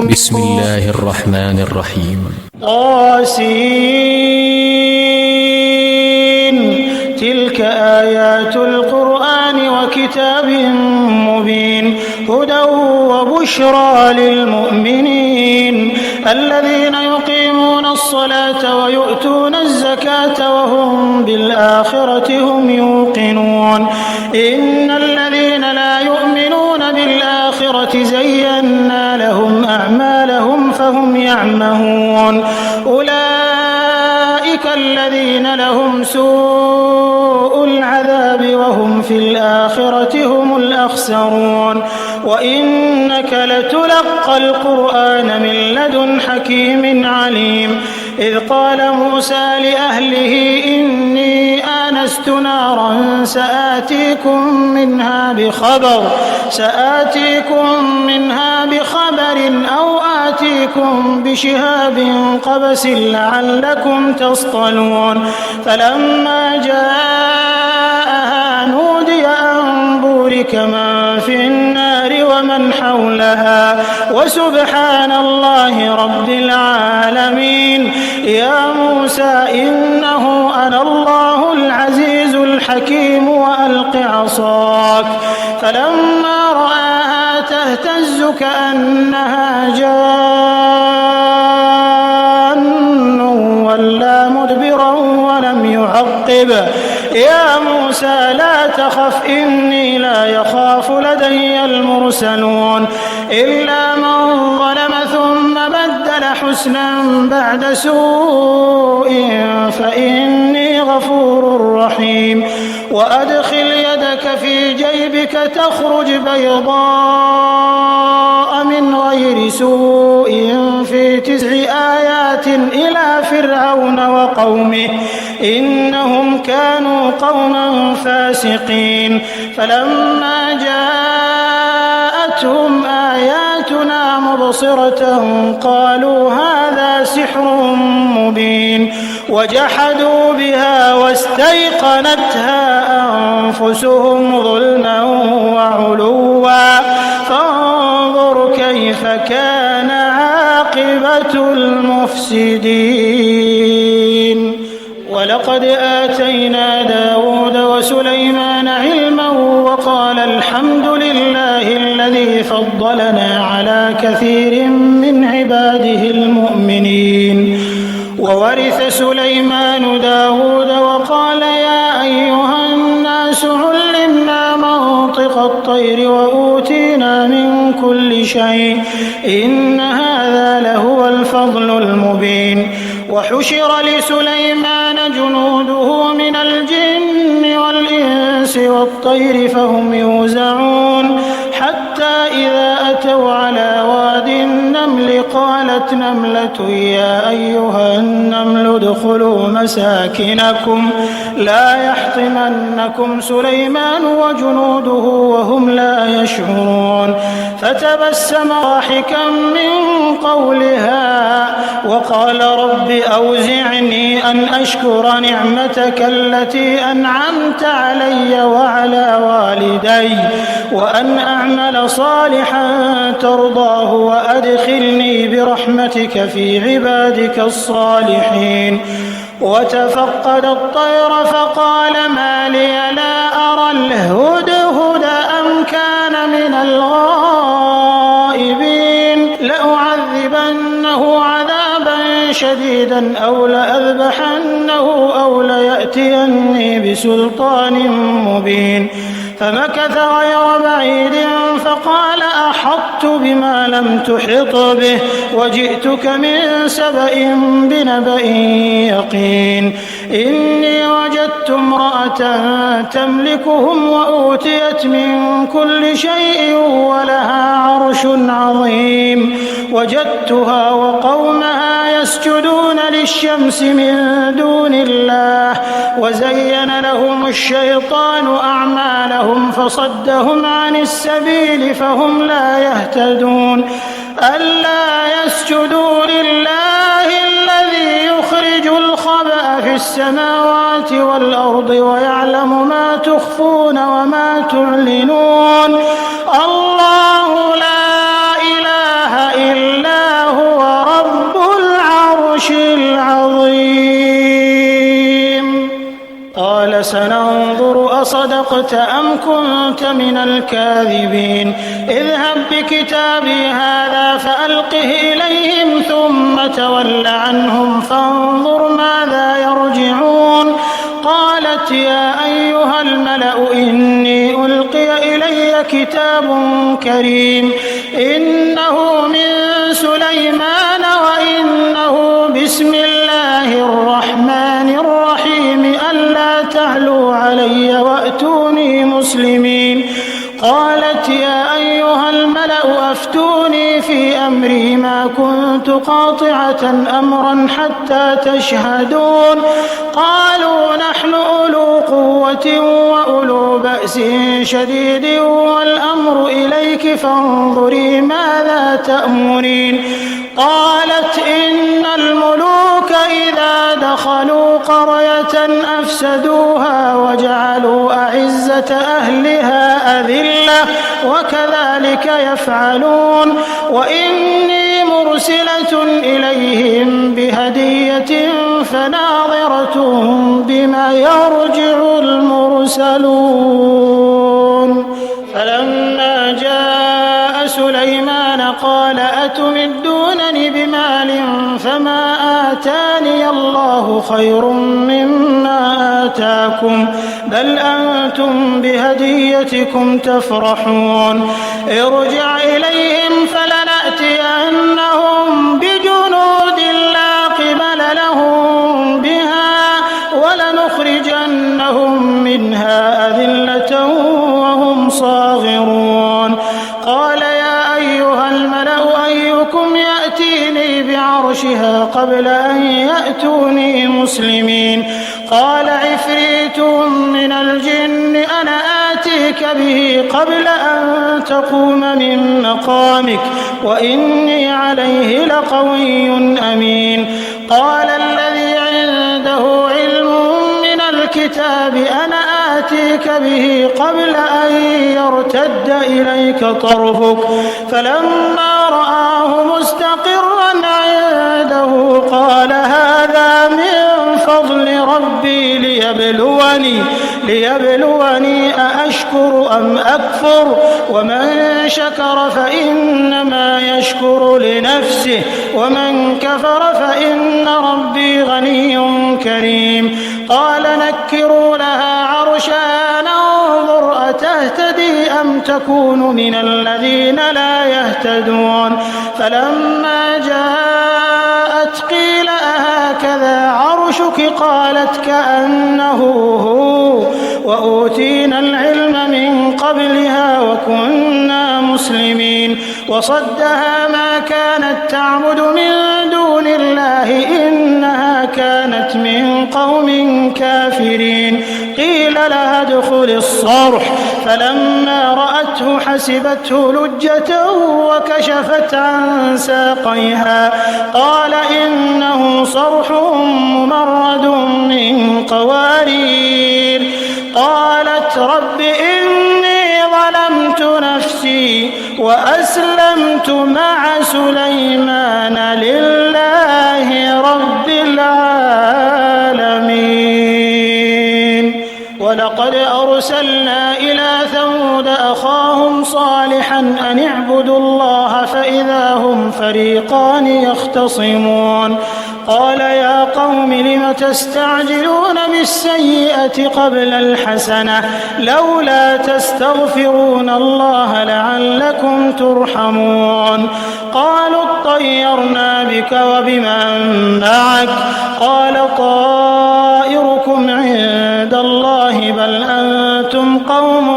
بسم الله الرحمن الرحيم. طاسين. تلك آيات القرآن وكتاب مبين هدى وبشرى للمؤمنين الذين يقيمون الصلاة ويؤتون الزكاة وهم بالآخرة هم يوقنون إن الذين لا يؤمنون بالآخرة زينا لهم أعمالهم فهم يعمهون أولئك الذين لهم سوء العذاب وهم في الآخرة هم الأخسرون وإنك لتلقى القرآن من لدن حكيم عليم إذ قال موسى لأهله إني آنست نارا سآتيكم منها بخبر أو آتيكم بشهاب قبس لعلكم تصطلون فلما جاءها نودي أن بورك من في النار ومن حولها وسبحان الله رب العالمين يا موسى إنه أنا الله العزيز الحكيم وألق عصاك فلما رآها تهتز كأنها جان ولا مدبرا ولم يعقب يا موسى لا تخف إني لا يخاف لدي المرسلون إلا من ظلم ثم بدل حسنا بعد سوء فإني غفور رحيم وأدخل يدك في جيبك تخرج بيضاء من غير سوء في 9 آيات إلى فرعون وقومه إنهم كانوا قوما فاسقين فلما جاءتهم آياتنا مبصرة قالوا هذا سحر مبين وجحدوا بها واستيقنتها أنفسهم ظلما وعلوا فانظر كيف كان عاقبة المفسدين ولقد آتينا داود وسليمان علما وقال الحمد لله الذي فضلنا على كثير من عباده المؤمنين وورث سليمان داود وقال يا أيها الناس علمنا منطق الطير وأوتينا من كل شيء إن هذا لهو الفضل المبين وحشر لسليمان جنوده من الجن والإنس والطير فهم يوزعون حتى إذا أتوا على واد النمل قالت نملة يا أيها النمل ادخلوا مساكنكم لا يحطمنكم سليمان وجنوده وهم لا يشعرون فتبسم ضاحكا من قولها وقال رب أوزعني أن أشكر نعمتك التي أنعمت علي وعلى والدي وأن أعمل صالحا ترضاه وأدخلني برحمتك في عبادك الصالحين وتفقد الطير فقال ما لي لا أرى الهدهد أم كان من الغائبين لأعذبنه عذابا شديدا أو لأذبحنه أو ليأتيني بسلطان مبين فمكث غير بعيد فقال أحطت بما لم تحط به وجئتك من سبأ بنبأ يقين إني وجدت امرأة تملكهم وأوتيت من كل شيء ولها عرش عظيم وجدتها وقومها يسجدون للشمس من دون الله وزين لهم الشيطان أعمالهم فصدهم عن السبيل فهم لا يهتدون ألا يسجدوا لله الذي يخرج الخبأ في السماوات والأرض ويعلم ما تخفون وما تعلنون الله لا إله إلا فسننظر أصدقت أم كنت من الكاذبين اذهب بكتابي هذا فألقه إليهم ثم تول عنهم فانظر ماذا يرجعون قالت يا أيها الملأ إني ألقي إلي كتاب كريم إنه من سليمان وإنه بسم الله الرحمن الرحيم ألا تعلوا علي وأتوني مسلمين قالت يا أيها الملأ أفتوني في أمري ما كنت قاطعة أمرا حتى تشهدون قالوا نحن أولو قوة وأولو بأس شديد والأمر إليك فانظري ماذا تأمرين قالت إن الملوك إذا دخلوا قرية أفسدوها وجعلوا أعزة أهلها أذلة وكذلك يفعلون وإني مرسلة إليهم بهدية فناظرة بما يرجع المرسلون فلما جاء سليمان قال أتمدونني بمال فما آتاني الله خير مما آتاكم بل أنتم بهديتكم تفرحون ارجع إليهم فلنأتينهم بجنود لا قبل لهم بها ولنخرجنهم منها أذلة وهم صاغرون قال يا أيها الملأ أيكم يأتيني بعرشها قبل أن يأتوني مسلمين قال عفريت من الجن أنا آتيك به قبل أن تقوم من مقامك وإني عليه لقوي أمين قال الذي عنده علم من الكتاب أنا آتيك به قبل أن يرتد إليك طرفك فلما رآه مستقرا عنده قال هذا من فضل ربي ليبلوني أأشكر أم أكفر ومن شكر فإنما يشكر لنفسه ومن كفر فإن ربي غني كريم قال نكروا لها عرشها ننظر أتهتدي أم تكون من الذين لا يهتدون فلما جاءت قيل أهكذا عرشك قالت كأنه هو وأوتينا العلم من قبلها وكنا مسلمين وصدها ما كانت تعبد من دون الله إنها كانت من قوم كافرين قيل لها ادخل الصرح فلما رأته حسبته لجة وكشفت عن ساقيها قال إنه صرح ممرد من قوارير قالت رب إني ظلمت نفسي وأسلمت مع سليمان لله رب العالمين ولقد أرسلنا إلى ثمود أخاهم صالحا أن اعبدوا الله فإذا هم فريقان يختصمون قال يا قوم لم تستعجلون بالسيئة قبل الحسنة لولا تستغفرون الله لعلكم ترحمون قالوا اطيرنا بك وبمن معك قال طائركم عند الله بل أنتم قوم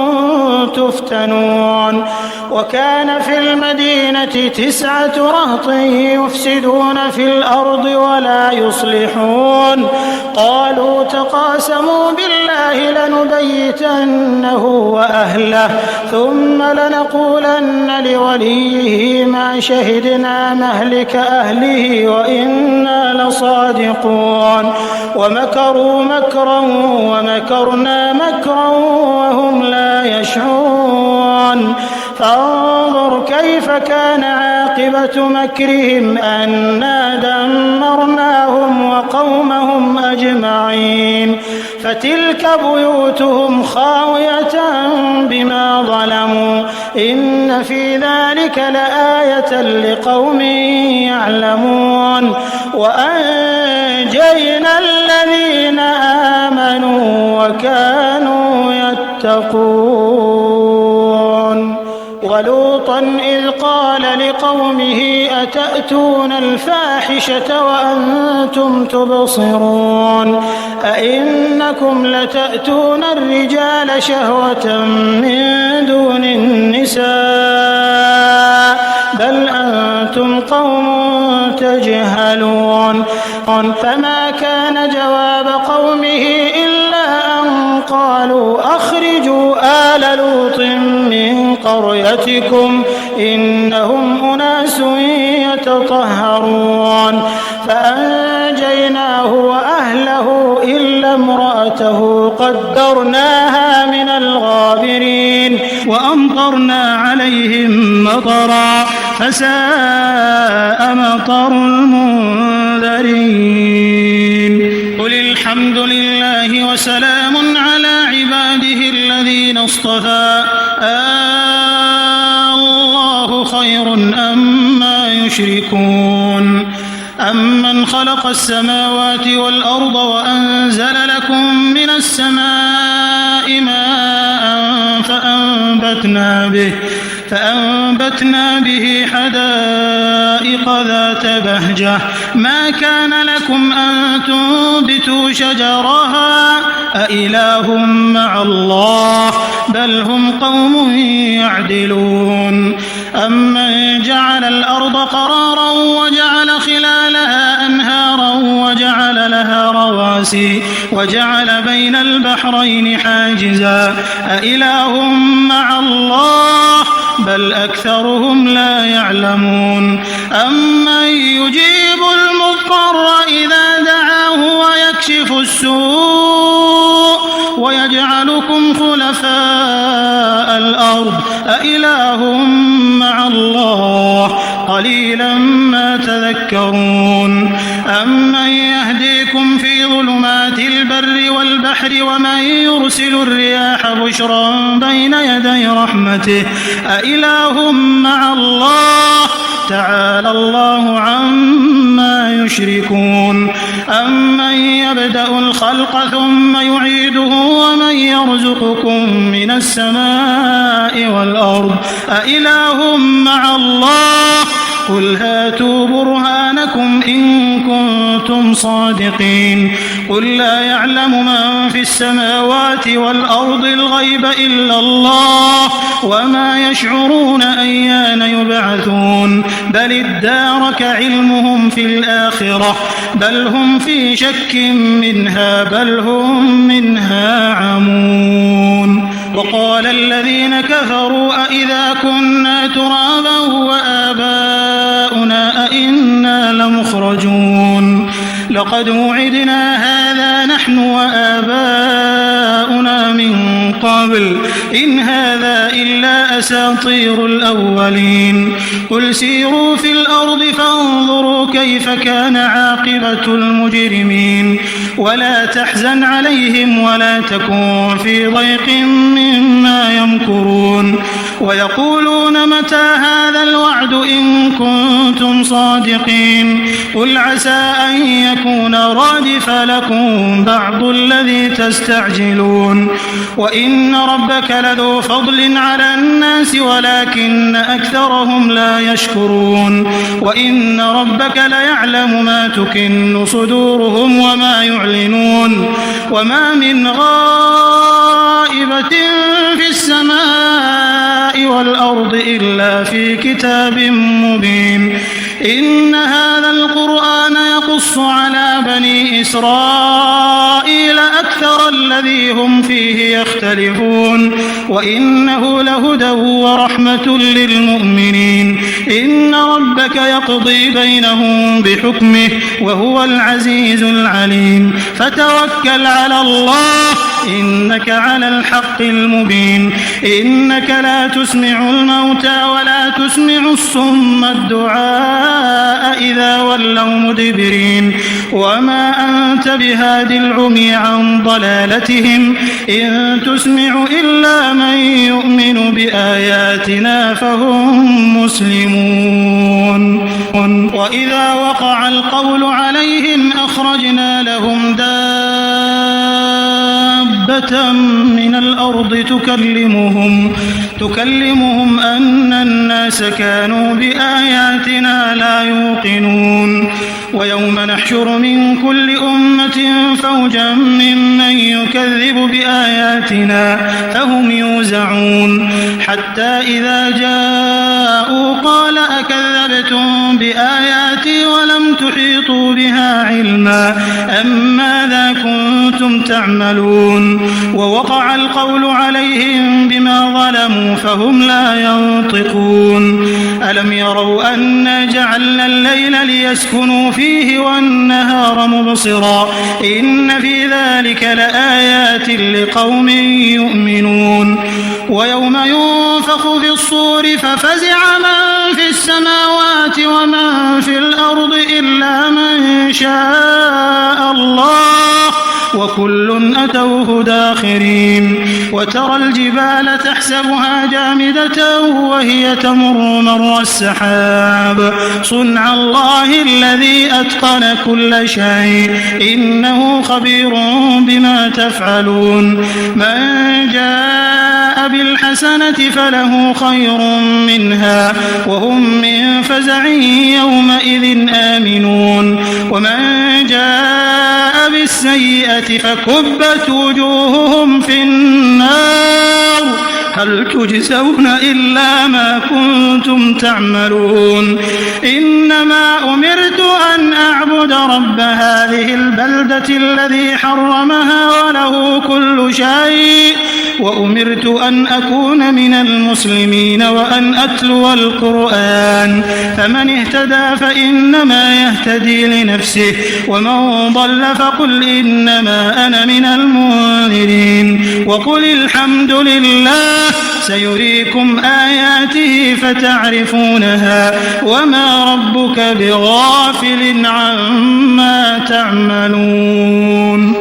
تفتنون وكان في المدينة 9 رهط يفسدون في الأرض ولا يصلحون قالوا تقاسموا بالله لنبيتنه وأهله ثم لنقولن لوليه ما شهدنا مهلك أهله وإنا لصادقون ومكروا مكرا ومكرنا مكرا وهم لا يشعرون فانظر كيف كان عاقبة مكرهم أنا دمرناهم وقومهم أجمعين فتلك بيوتهم خاوية بما ظلموا إن في ذلك لآية لقوم يعلمون وأنجينا الذين آمنوا وكانوا يتقون ولوطا إذ قال لقومه أتأتون الفاحشة وأنتم تبصرون أئنكم لتأتون الرجال شهوة من دون النساء بل أنتم قوم تجهلون فما كان جواب قومه إلا أن قالوا أخرجوا آل لوط من قريتكم إنهم أناس يتطهرون فأنجيناه وأهله إلا امرأته قدرناها من الغابرين وأمطرنا عليهم مطرا فساء مطر المنذرين قل الحمد لله وسلام على عباده الذين اصطفى الله خير أما يشركون أمن خلق السماوات والأرض وأنزل لكم من السماء ماء فأنبتنا به حدائق ذات بهجة ما كان لكم أن تنبتوا شجرها أإله مع الله بل هم قوم يعدلون أمن جعل الأرض قرارا وجعل خلالها أنهارا وجعل لها رواسي وجعل بين البحرين حاجزا أإله مع الله بل أكثرهم لا يعلمون أمن يجيب المضطر إذا دعاه ويكشف السوء ويجعلكم خلفاء الأرض أإله مع الله قليلا ما تذكرون أمن يهديكم في ظلمات البر والبحر ومن يرسل الرياح بشرا بين يدي رحمته أإله مع الله تعالى الله عما يشركون أمن يبدأ الخلق ثم يعيده ومن يرزقكم من السماء والأرض أإله مع الله قل هاتوا برهانكم إن كنتم صادقين قل لا يعلم من في السماوات والأرض الغيب إلا الله وما يشعرون أيان يبعثون بل ادارك علمهم في الآخرة بل هم في شك منها بل هم منها عمون وقال الذين كفروا أئذا كنا ترابا وآباؤنا أئنا لمخرجون لقد وعدنا هذا نحن وآباؤنا من قبل إن هذا إلا أساطير الأولين قل سيروا في الأرض فانظروا كيف كان عاقبة المجرمين ولا تحزن عليهم ولا تكن في ضيق مما يمكرون ويقولون متى هذا الوعد إن كنتم صادقين قل عسى أن يكون رادف لكم بعض الذي تستعجلون وإن ربك لذو فضل على الناس ولكن أكثرهم لا يشكرون وإن ربك ليعلم ما تكن صدورهم وما يعلنون وما من غائبة في السماء والأرض إلا في كتاب مبين إن هذا القرآن يقص على بني إسرائيل أكثر الذي هم فيه يختلفون وإنه لهدى ورحمة للمؤمنين إن ربك يقضي بينهم بحكمه وهو العزيز العليم فتوكل على الله إنك على الحق المبين إنك لا تسمع الموتى ولا تسمع الصم الدعاء إذا ولوا مدبرين وما أنت بهاد العمي عن ضلالتهم إن تسمع إلا من يؤمن بآياتنا فهم مسلمون وإذا وقع القول عليهم أخرجنا لهم دابة من الأرض تكلمهم أن الناس كانوا بآياتنا لا يوقنون ويوم نحشر من كل أمة فوجا ممن يكذب بآياتنا فهم يوزعون حتى إذا جاءوا قال أكذبتم بآياتي ولم تحيطوا بها علما أم ماذا كنتم تعملون ووقع القول عليهم بما ظلموا فهم لا ينطقون ألم يروا أنا جعلنا الليل ليسكنوا فيه والنهار مبصرا إن في ذلك لآيات لقوم يؤمنون ويوم ينفخ في الصور ففزع من في السماوات ومن في الأرض إلا من شاء الله وكل أتوه داخرين وترى الجبال تحسبها جامدة وهي تمر مر السحاب صنع الله الذي أتقن كل شيء إنه خبير بما تفعلون من جاء بالحسنة فله خير منها وهم من فزع يومئذ آمنون ومن جاء بالسيئة فكبت وجوههم في النار هل تجزون إلا ما كنتم تعملون إنما أمرت أن أعبد رب هذه البلدة الذي حرمها وله كل شيء وأمرت أن أكون من المسلمين وأن أتلو القرآن فمن اهتدى فإنما يهتدي لنفسه ومن ضل فقل إنما أنا من المنذرين وقل الحمد لله سيريكم آياته فتعرفونها وما ربك بغافل عما تعملون